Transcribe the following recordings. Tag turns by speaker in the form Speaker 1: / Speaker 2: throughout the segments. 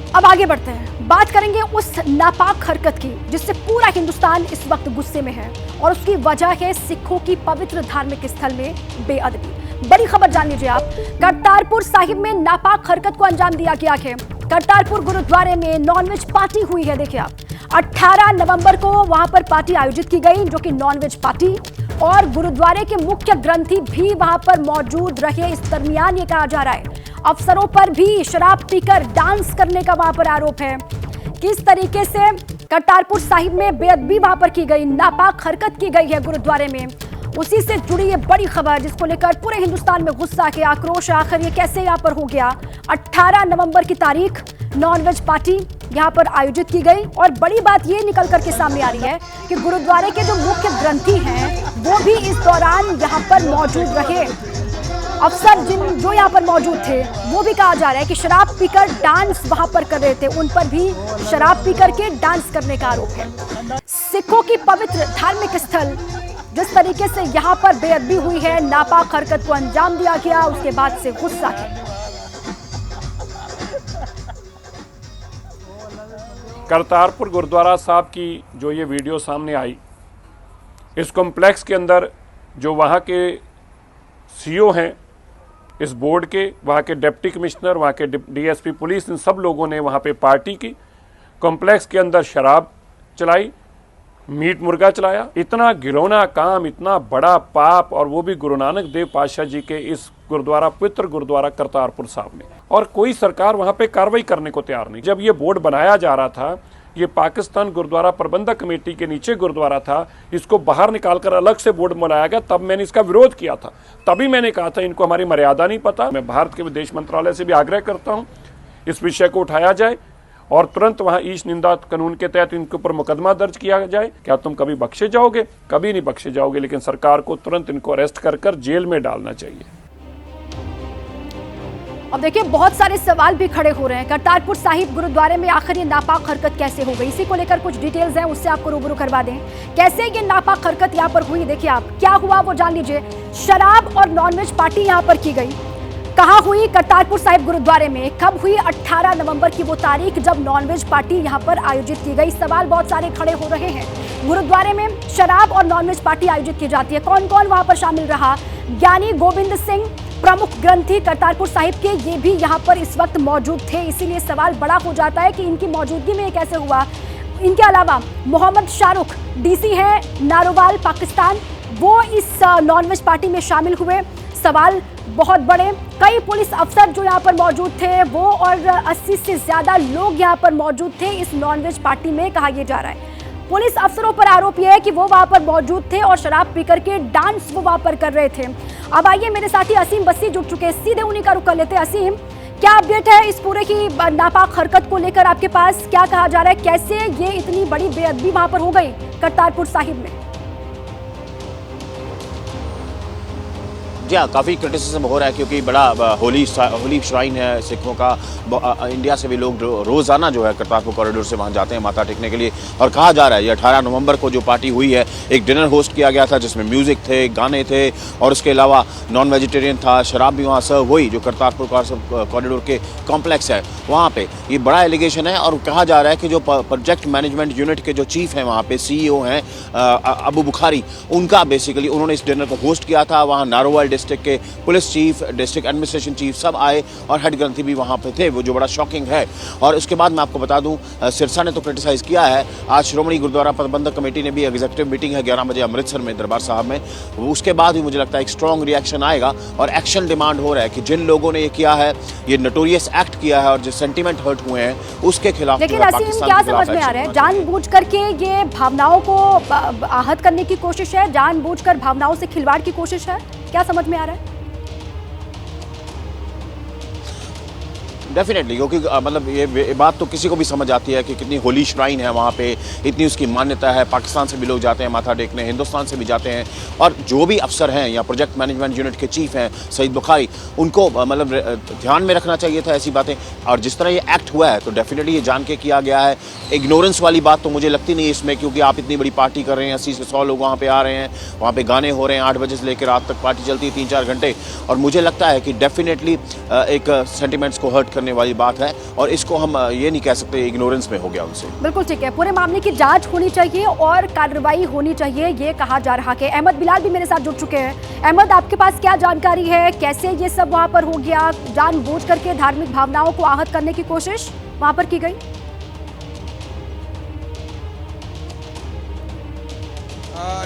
Speaker 1: अब आगे बढ़ते हैं, बात करेंगे उस नापाक हरकत की जिससे पूरा हिंदुस्तान इस वक्त गुस्से में है और उसकी वजह है सिखों की पवित्र धार्मिक स्थल में बेअदबी। बड़ी खबर जान लीजिए आप। करतारपुर साहिब में नापाक हरकत को अंजाम दिया गया है। करतारपुर गुरुद्वारे में नॉनवेज पार्टी हुई है। देखिए आप, 18 नवंबर को वहां पर पार्टी आयोजित की गई जो कि नॉनवेज पार्टी, और गुरुद्वारे के मुख्य ग्रंथी भी वहां पर मौजूद रहे। इस दरमियान ये कहा जा रहा है अफसरों पर भी शराब पीकर डांस करने का वहां पर आरोप है। किस तरीके से करतारपुर साहिब में बेअदबी वहां पर की गई, नापाक हरकत की गई है गुरुद्वारे में, उसी से जुड़ी ये बड़ी खबर जिसको लेकर पूरे हिंदुस्तान में गुस्सा के आक्रोश। आखिर ये कैसे यहाँ पर हो गया। 18 नवंबर की तारीख नॉनवेज पार्टी यहाँ पर आयोजित की गई और बड़ी बात ये निकल करके सामने आ रही है कि गुरुद्वारे के जो मुख्य ग्रंथी हैं वो भी इस दौरान यहाँ पर मौजूद रहे। अफसर जो यहाँ पर मौजूद थे वो भी कहा जा रहा है कि शराब पीकर डांस वहां पर कर रहे थे, उन पर भी शराब पीकर के डांस करने का आरोप है। सिखों की पवित्र धार्मिक स्थल जिस तरीके से यहाँ पर बेअदबी हुई है, नापाक हरकत को अंजाम दिया गया, उसके बाद से गुस्सा है।
Speaker 2: करतारपुर गुरुद्वारा साहब की जो ये वीडियो सामने आई, इस कॉम्प्लेक्स के अंदर जो वहाँ के सीईओ हैं, इस बोर्ड के, वहाँ के डिप्टी कमिश्नर, वहाँ के डीएसपी पुलिस, इन सब लोगों ने वहाँ पे पार्टी की। कॉम्प्लेक्स के अंदर शराब चलाई, मीट मुर्गा चलाया। इतना घिनौना काम, इतना बड़ा पाप, और वो भी गुरु नानक देव पातशाह जी के इस गुरुद्वारा, पवित्र गुरुद्वारा करतारपुर साहब में, और कोई सरकार वहाँ पे कार्रवाई करने को तैयार नहीं। जब ये बोर्ड बनाया जा रहा था, ये पाकिस्तान गुरुद्वारा प्रबंधक कमेटी के नीचे गुरुद्वारा था, इसको बाहर निकालकर अलग से बोर्ड बनाया गया, तब मैंने इसका विरोध किया था। तभी मैंने कहा था इनको हमारी मर्यादा नहीं पता। मैं भारत के विदेश मंत्रालय से भी आग्रह करता हूँ इस विषय को उठाया जाए और तुरंत वहाँ ईश निंदा कानून के तहत इनके ऊपर मुकदमा दर्ज किया जाए। क्या तुम कभी बख्शे जाओगे? कभी नहीं बख्शे जाओगे, लेकिन सरकार को तुरंत इनको अरेस्ट कर जेल में डालना चाहिए।
Speaker 1: अब देखिए, बहुत सारे सवाल भी खड़े हो रहे हैं। करतारपुर साहिब गुरुद्वारे में आखिर ये नापाक हरकत कैसे हो गई, इसी को लेकर कुछ डिटेल्स हैं, उससे आपको रूबरू करवा दें। कैसे ये नापाक हरकत यहाँ पर हुई, देखिए आप, क्या हुआ वो जान लीजिए। शराब और नॉनवेज पार्टी यहाँ पर की गई। कहाँ हुई? करतारपुर साहिब गुरुद्वारे में। कब हुई? 18 नवंबर की वो तारीख जब नॉनवेज पार्टी यहाँ पर आयोजित की गई। सवाल बहुत सारे खड़े हो रहे हैं। गुरुद्वारे में शराब और नॉनवेज पार्टी आयोजित की जाती है, कौन कौन वहां पर शामिल रहा? ज्ञानी गोविंद सिंह, प्रमुख ग्रंथी करतारपुर साहिब के, ये भी यहाँ पर इस वक्त मौजूद थे। इसीलिए सवाल बड़ा हो जाता है कि इनकी मौजूदगी में ये कैसे हुआ। इनके अलावा मोहम्मद शाहरुख डीसी हैं नारोवाल पाकिस्तान, वो इस नॉनवेज पार्टी में शामिल हुए। सवाल बहुत बड़े। कई पुलिस अफसर जो यहाँ पर मौजूद थे वो, और 80 से ज्यादा लोग यहाँ पर मौजूद थे इस नॉनवेज पार्टी में, कहा यह जा रहा है। पुलिस अफसरों पर आरोप यह है कि वो वहां पर मौजूद थे और शराब पीकर के डांस वो वहां पर कर रहे थे। अब आइए, मेरे साथी असीम बस्सी जुड़ चुके हैं, सीधे उन्हीं का रुख कर लेते हैं। असीम, क्या अपडेट है इस पूरे की नापाक हरकत को लेकर आपके पास? क्या कहा जा रहा है, कैसे ये इतनी बड़ी बेअदबी वहां पर हो गई करतारपुर साहिब में?
Speaker 3: जी हाँ, काफ़ी क्रिटिसिज्म हो रहा है क्योंकि बड़ा होली श्राइन है सिखों का। इंडिया से भी लोग रोज़ाना जो है करतारपुर कॉरिडोर से वहाँ जाते हैं माथा टेकने के लिए। और कहा जा रहा है ये 18 नवंबर को जो पार्टी हुई है, एक डिनर होस्ट किया गया था जिसमें म्यूज़िक थे, गाने थे, और उसके अलावा नॉन वेजिटेरियन था, शराब भी वहाँ सर्व हुई। जो करतारपुर कॉरिडोर के कॉम्प्लेक्स है वहाँ पे ये बड़ा एलिगेशन है। और कहा जा रहा है कि जो प्रोजेक्ट मैनेजमेंट यूनिट के जो चीफ हैं वहाँ पे, CEO हैं अबू बुखारी, उनका बेसिकली उन्होंने इस डिनर को होस्ट किया था। वहाँ नारोवाल डिस्ट्रिक्ट के police chief, district administration chief सब आए और हेड ग्रंथी भी वहाँ पे थे, वो जो बड़ा शॉकिंग है। और उसके बाद मैं आपको बता दूं, सिरसा ने तो क्रिटिसाइज़ किया है। आज श्रोमणी गुरुद्वारा प्रबंधक कमेटी ने भी एग्जीक्यूटिव मीटिंग है 11 बजे अमृतसर में दरबार साहब में। उसके बाद भी मुझे लगता है एक स्ट्रॉन्ग रिएक्शन आएगा और एक्शन डिमांड हो रहा है कि जिन लोगों ने ये किया है, ये नोटोरियस एक्ट किया है और जो सेंटीमेंट हर्ट हुए हैं उसके खिलाफ।
Speaker 1: लेकिन असीम, क्या समझ में आ रहा है, जानबूझ करके ये भावनाओं को आहत करने की कोशिश है, जानबूझकर भावनाओं से खिलवाड़ की कोशिश है? क्या समझ में आ रहा है?
Speaker 3: डेफिनेटली, क्योंकि मतलब ये बात तो किसी को भी समझ आती है कि कितनी होली श्राइन है वहाँ पे, इतनी उसकी मान्यता है। पाकिस्तान से भी लोग जाते हैं माथा टेकने, हिंदुस्तान से भी जाते हैं। और जो भी अफसर हैं या प्रोजेक्ट मैनेजमेंट यूनिट के चीफ हैं सईद बुखारी, उनको मतलब ध्यान में रखना चाहिए था ऐसी बातें। और जिस तरह ये एक्ट हुआ है तो डेफिनेटली ये जान के किया गया है। इग्नोरेंस वाली बात तो मुझे लगती नहीं है इसमें, क्योंकि आप इतनी बड़ी पार्टी कर रहे हैं, 80 से 100 लोग वहाँ पे आ रहे हैं, वहाँ पे गाने हो रहे हैं, 8 बजे से लेकर रात तक पार्टी चलती है 3-4 घंटे। और मुझे लगता है कि डेफिनेटली एक सेंटिमेंट्स को हर्ट करने वाली बात है और इसको हम ये नहीं कह सकते इग्नोरेंस में हो गया उनसे।
Speaker 1: बिल्कुल ठीक है, पूरे मामले की जांच होनी चाहिए और कार्रवाई होनी चाहिए, ये कहा जा रहा है। अहमद बिलाल भी मेरे साथ जुड़ चुके हैं। अहमद, आपके पास क्या जानकारी है, कैसे ये सब वहां पर हो गया? जानबूझ करके धार्मिक भावनाओं को आहत करने की कोशिश वहां पर की गई?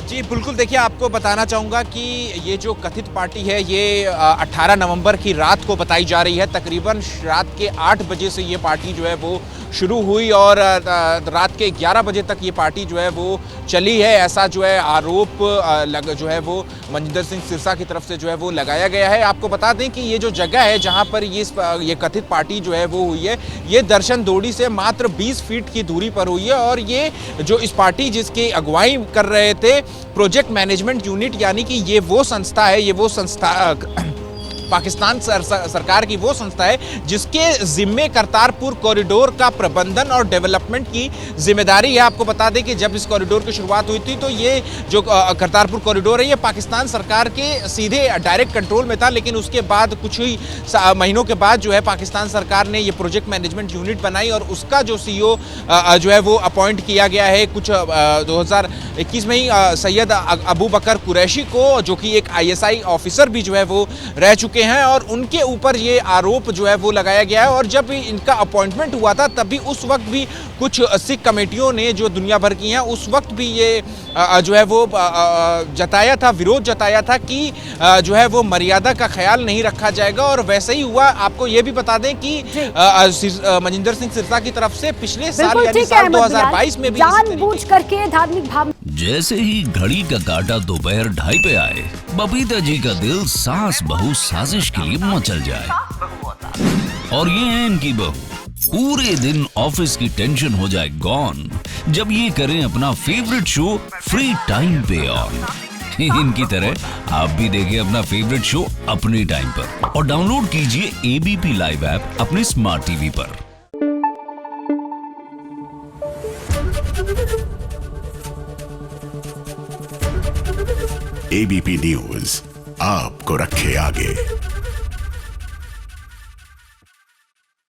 Speaker 4: जी बिल्कुल, देखिए आपको बताना चाहूँगा कि ये जो कथित पार्टी है ये 18 नवंबर की रात को बताई जा रही है। तकरीबन रात के 8 बजे से ये पार्टी जो है वो शुरू हुई और रात के 11 बजे तक ये पार्टी जो है वो चली है, ऐसा जो है आरोप जो है वो मनजिंदर सिंह सिरसा की तरफ से जो है वो लगाया गया है। आपको बता दें कि ये जो जगह है जहाँ पर ये कथित पार्टी जो है वो हुई है, ये दर्शन द्रोणी से मात्र 20 फीट की दूरी पर हुई है और ये जो इस पार्टी जिसकी अगुवाई कर रहे थे प्रोजेक्ट मैनेजमेंट यूनिट, यानी कि ये वो संस्था है, ये वो संस्था पाकिस्तान सरकार की वो संस्था है जिसके जिम्मे करतारपुर कॉरिडोर का प्रबंधन और डेवलपमेंट की जिम्मेदारी है। आपको बता दें कि जब इस कॉरिडोर की शुरुआत हुई थी तो ये जो करतारपुर कॉरिडोर है ये पाकिस्तान सरकार के सीधे डायरेक्ट कंट्रोल में था, लेकिन उसके बाद कुछ ही महीनों के बाद जो है पाकिस्तान सरकार ने ये प्रोजेक्ट मैनेजमेंट यूनिट बनाई और उसका जो CEO जो है वो अपॉइंट किया गया है कुछ 2021 में ही सैयद अबू बकर कुरैशी को, जो कि एक ISI ऑफिसर भी जो है वो रह चुके हैं और उनके ऊपर ये आरोप जो है वो लगाया गया है। और जब इनका अपॉइंटमेंट हुआ था तब भी उस वक्त भी कुछ सिख कमेटियों ने जो दुनिया भर की हैं उस वक्त भी ये जो है वो जताया था, विरोध जताया था कि जो है वो मर्यादा का ख्याल नहीं रखा जाएगा और वैसे ही हुआ। आपको ये भी बता दें कि मनजिंदर सिंह सिरसा की तरफ से पिछले साल यानी साल 2022 में भी
Speaker 1: जानबूझ करके धार्मिक भावना।
Speaker 5: जैसे ही घड़ी का काटा दोपहर 2:30 पे आए, बबीता जी का दिल सास बहू साजिश के लिए मचल जाए। और ये है इनकी बहू, पूरे दिन ऑफिस की टेंशन हो जाए गॉन जब ये करें अपना फेवरेट शो फ्री टाइम पे ऑन। इनकी तरह आप भी देखें अपना फेवरेट शो अपने टाइम पर और डाउनलोड कीजिए ABP लाइव ऐप अपने स्मार्ट टीवी पर।
Speaker 6: ABP न्यूज आपको रखे आगे।